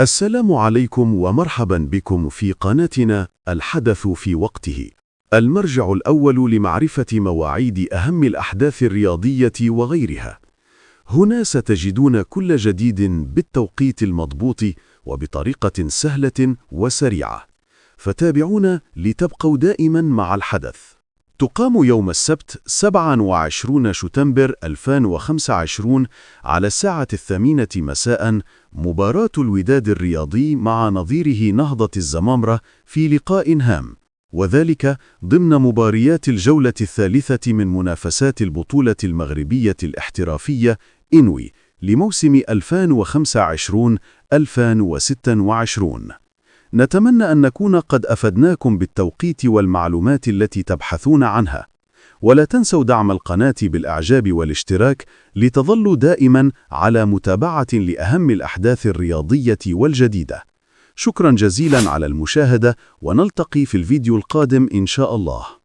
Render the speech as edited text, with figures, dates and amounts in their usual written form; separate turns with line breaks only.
السلام عليكم ومرحبا بكم في قناتنا الحدث في وقته، المرجع الأول لمعرفة مواعيد أهم الأحداث الرياضية وغيرها. هنا ستجدون كل جديد بالتوقيت المضبوط وبطريقة سهلة وسريعة، فتابعونا لتبقوا دائما مع الحدث. تقام يوم السبت 27 شتنبر 2025 على الساعة 8 مساء مباراة الوداد الرياضي مع نظيره نهضة الزمامرة في لقاء هام، وذلك ضمن مباريات الجولة الثالثة من منافسات البطولة المغربية الاحترافية إنوي لموسم 2025-2026. نتمنى أن نكون قد أفدناكم بالتوقيت والمعلومات التي تبحثون عنها، ولا تنسوا دعم القناة بالإعجاب والاشتراك لتظلوا دائما على متابعة لأهم الأحداث الرياضية والجديدة. شكرا جزيلا على المشاهدة، ونلتقي في الفيديو القادم إن شاء الله.